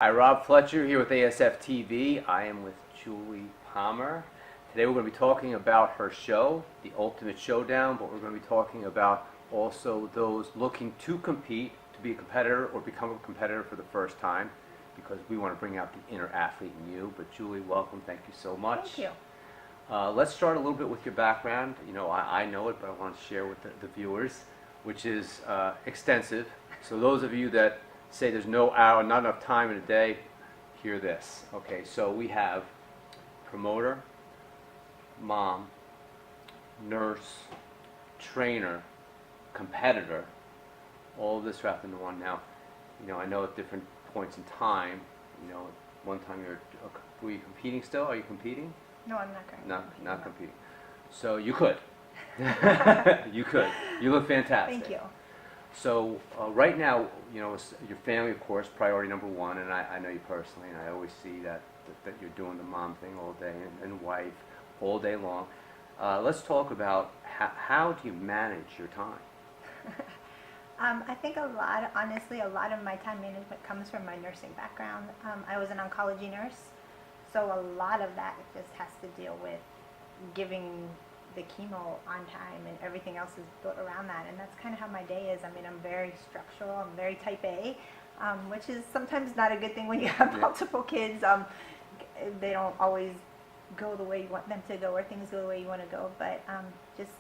Hi, Rob Fletcher here with ASF TV. I am with Julie Palmer. Today we're going to be talking about her show, The Ultimate Showdown, but we're going to be talking about also those looking to compete, to be a competitor or become a competitor for the first time, because we want to bring out the inner athlete in you. But Julie, welcome. Thank you so much. Thank you. Let's start a little bit with your background. You know, I know it, but I want to share with the viewers, which is extensive. So those of you that say there's no hour, not enough time in a day, hear this. Okay, so we have promoter, mom, nurse, trainer, competitor, all of this wrapped into one. Now, you know, I know at different points in time, you know, one time were you competing still? Are you competing? No, I'm not currently Not competing. So you could. You could. You look fantastic. Thank you. So right now, you know, your family, of course, priority number one, and I know you personally, and I always see that you're doing the mom thing all day and wife all day long. Let's talk about how do you manage your time? I think honestly, a lot of my time management comes from my nursing background. I was an oncology nurse, so a lot of that just has to deal with giving the chemo on time, and everything else is built around that, and that's kind of how my day is. I mean, I'm very structural, I'm very type A, which is sometimes not a good thing when you have multiple kids. They don't always go the way you want them to go, or things go the way you want to go, but just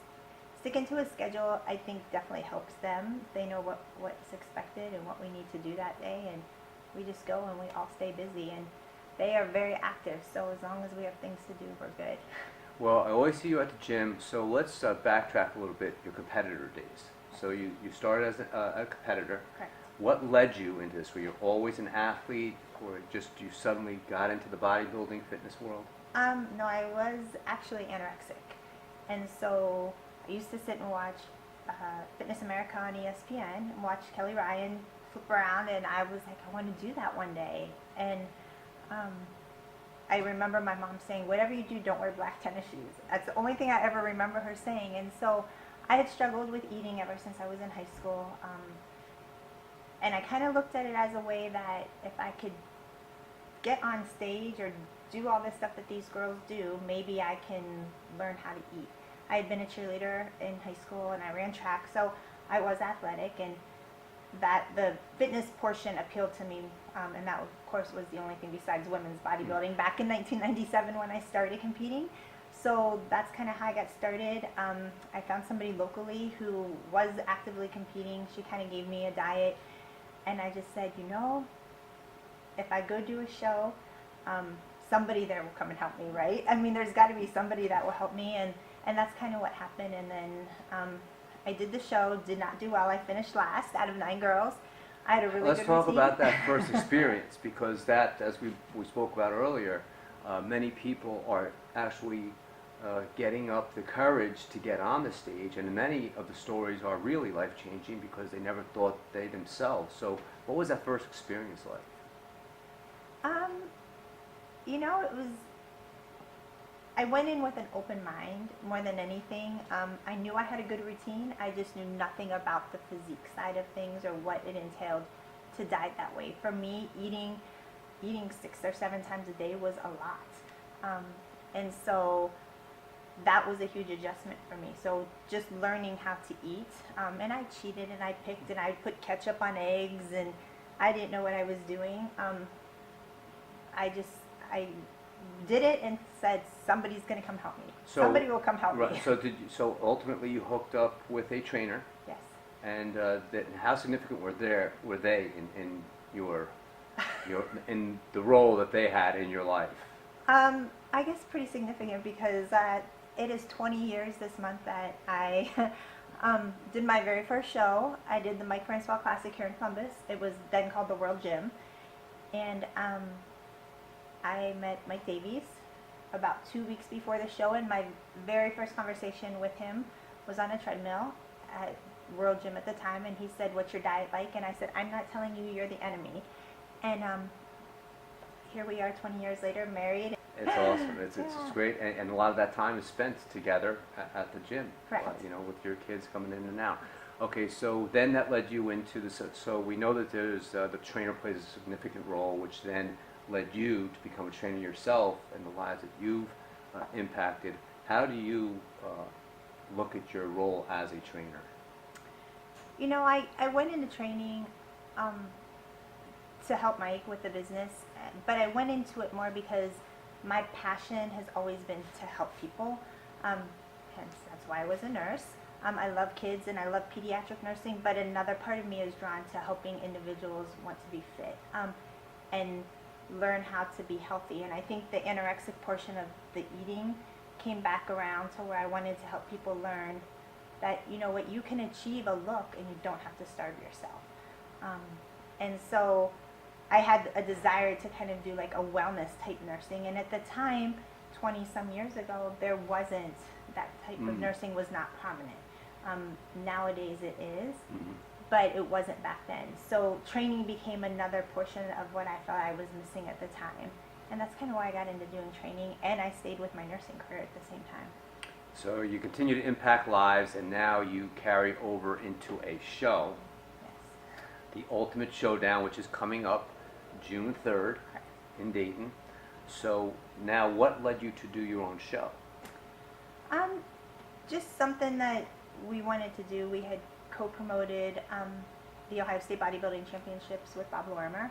sticking to a schedule, I think, definitely helps them. They know what's expected and what we need to do that day, and we just go and we all stay busy, and they are very active, so as long as we have things to do, we're good. Well, I always see you at the gym, so let's backtrack a little bit, your competitor days. So you started as a competitor. Correct. What led you into this? Were you always an athlete, or just you suddenly got into the bodybuilding fitness world? No, I was actually anorexic, and so I used to sit and watch Fitness America on ESPN and watch Kelly Ryan flip around, and I was like, I want to do that one day. And I remember my mom saying, whatever you do, don't wear black tennis shoes. That's the only thing I ever remember her saying. And so I had struggled with eating ever since I was in high school. And I kind of looked at it as a way that if I could get on stage or do all this stuff that these girls do, maybe I can learn how to eat. I had been a cheerleader in high school, and I ran track, so I was athletic, and that the fitness portion appealed to me, and that of course was the only thing besides women's bodybuilding back in 1997 when I started competing. So that's kind of how I got started. I found somebody locally who was actively competing. She kind of gave me a diet, and I just said, you know, if I go do a show, somebody there will come and help me, right? I mean, there's got to be somebody that will help me, and that's kind of what happened. And then I did the show, did not do well. I finished last out of 9 girls. I had a really good routine. Let's talk about that first experience, because that, as we spoke about earlier, many people are actually getting up the courage to get on the stage, and many of the stories are really life-changing because they never thought they themselves. So what was that first experience like? You know, I went in with an open mind more than anything. I knew I had a good routine. I just knew nothing about the physique side of things or what it entailed to diet that way. For me, eating 6 or 7 times a day was a lot. And so that was a huge adjustment for me. So just learning how to eat. And I cheated, and I picked, and I put ketchup on eggs, and I didn't know what I was doing. I did it and said, somebody's going to come help me. Somebody will come help me. So ultimately you hooked up with a trainer. Yes. And how significant were they in your in the role that they had in your life? I guess pretty significant, because it is 20 years this month that I did my very first show. I did the Mike Francois Classic here in Columbus. It was then called the World Gym. And I met Mike Davies about 2 weeks before the show, and my very first conversation with him was on a treadmill at World Gym at the time, and he said, what's your diet like? And I said, I'm not telling you, you're the enemy. And here we are 20 years later, married. It's awesome. It's great, and a lot of that time is spent together at the gym. Correct. You know, with your kids coming in and out. Okay, so then that led you into the, so we know that there's, the trainer plays a significant role, which then led you to become a trainer yourself and the lives that you've impacted. How do you look at your role as a trainer? You know, I went into training to help Mike with the business, but I went into it more because my passion has always been to help people. Hence, that's why I was a nurse. I love kids and I love pediatric nursing, but another part of me is drawn to helping individuals want to be fit and learn how to be healthy. And I think the anorexic portion of the eating came back around to where I wanted to help people learn that, you know what, you can achieve a look and you don't have to starve yourself. And so I had a desire to kind of do like a wellness type nursing. And at the time, 20 some years ago, there wasn't that type of nursing, was not prominent. Nowadays it is, but it wasn't back then. So training became another portion of what I thought I was missing at the time. And that's kind of why I got into doing training, and I stayed with my nursing career at the same time. So you continue to impact lives, and now you carry over into a show, Yes. the Ultimate Showdown, which is coming up June 3rd in Dayton. So now what led you to do your own show? Just something that we wanted to do. We had co-promoted the Ohio State Bodybuilding Championships with Bob Lorimer,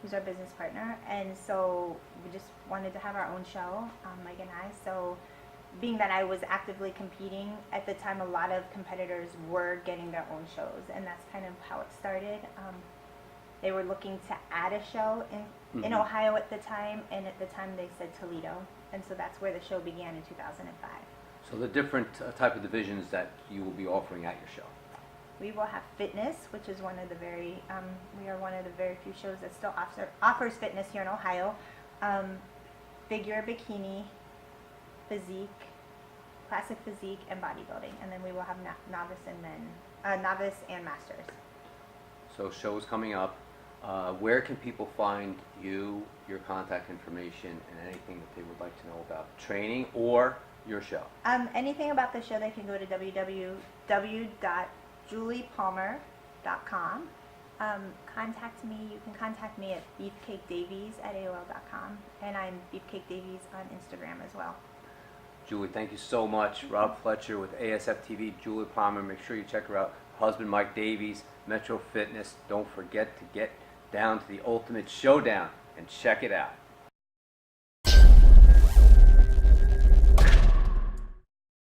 who's our business partner, and so we just wanted to have our own show, Mike and I. So being that I was actively competing at the time, a lot of competitors were getting their own shows, and that's kind of how it started. They were looking to add a show in Ohio at the time, and at the time they said Toledo, and so that's where the show began in 2005. So the different type of divisions that you will be offering at your show. We will have fitness, which is one of the very, we are one of the very few shows that still offers fitness here in Ohio. Figure, bikini, physique, classic physique, and bodybuilding. And then we will have novice and masters. So shows coming up. Where can people find you, your contact information, and anything that they would like to know about training or your show? Anything about the show, they can go to www.juliepalmer.com. Contact me. You can contact me at beefcakedavies@aol.com, and I'm Beefcake Davies on Instagram as well. Julie, thank you so much. Rob Fletcher with ASF TV, Julie Palmer. Make sure you check her out. Husband Mike Davies, Metro Fitness. Don't forget to get down to the Ultimate Showdown and check it out.